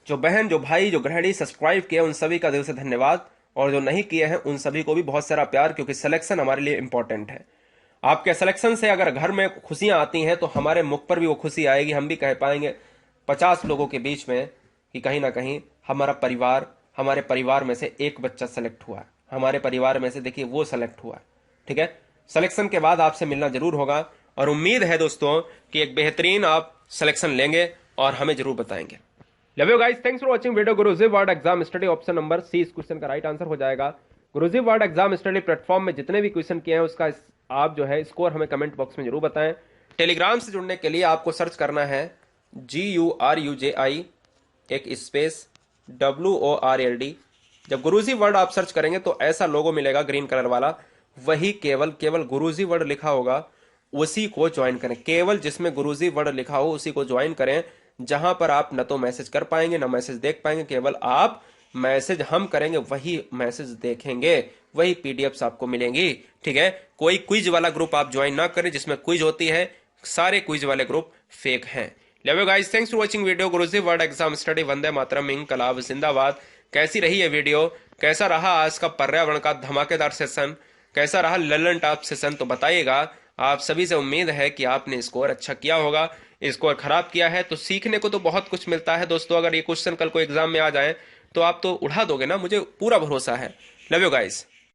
जो बहन, जो भाई, जो गृहिणी सब्सक्राइब किए उन सभी का दिल से धन्यवाद, और जो नहीं किए हैं उन सभी को भी बहुत सारा प्यार, क्योंकि सिलेक्शन हमारे लिए इंपॉर्टेंट है। आपके सिलेक्शन से अगर घर में खुशियां आती हैं तो हमारे मुख पर भी वो खुशी आएगी, हम भी कह पाएंगे 50 लोगों के बीच में कि कहीं ना कहीं हमारा परिवार, हमारे परिवार में से एक बच्चा सेलेक्ट हुआ है, हमारे परिवार में से देखिए वो सेलेक्ट हुआ है। ठीक है, सिलेक्शन के बाद आपसे मिलना जरूर होगा, और उम्मीद है दोस्तों कि एक बेहतरीन आप सिलेक्शन लेंगे और हमें जरूर बताएंगे। Love you guys, thanks for watching video. Guruji world exam study, option number C इस क्वेश्चन का राइट आंसर हो जाएगा। Guruji world exam study platform में जितने भी क्वेश्चन किए हैं उसका आप जो है स्कोर हमें कमेंट बॉक्स में जरूर बताएं। टेलीग्राम से जुड़ने के लिए आपको सर्च करना है GURUJI एक स्पेस WORLD। जब गुरुजी वर्ल्ड आप सर्च करेंगे तो ऐसा लोगो मिलेगा ग्रीन कलर वाला, वही केवल गुरुजी वर्ल्ड लिखा होगा उसी को ज्वाइन करें। केवल जिसमें गुरुजी वर्ल्ड लिखा हो उसी को ज्वाइन करें, जहां पर आप न तो मैसेज कर पाएंगे न मैसेज देख पाएंगे, केवल आप मैसेज हम करेंगे वही मैसेज देखेंगे, वही पीडीएफ्स आपको मिलेंगी। ठीक है, कोई क्विज वाला ग्रुप आप ज्वाइन ना करें जिसमें क्विज होती है, सारे क्विज वाले ग्रुप फेक हैं। Love you guys, thanks for watching video. Guruji world exam study, Vande Mataram, इंकलाब जिंदाबाद। कैसी रही ये वीडियो, कैसा रहा आज का पर्यावरण का धमाकेदार सेशन, कैसा रहा ललन टॉप सेशन, तो बताइएगा। आप सभी से उम्मीद है कि आपने स्कोर अच्छा किया होगा। स्कोर खराब किया है तो सीखने को तो बहुत कुछ मिलता है दोस्तों। अगर ये क्वेश्चन कल को एग्जाम में आ जाए तो आप तो उड़ा दोगे ना, मुझे पूरा भरोसा है। Love you guys.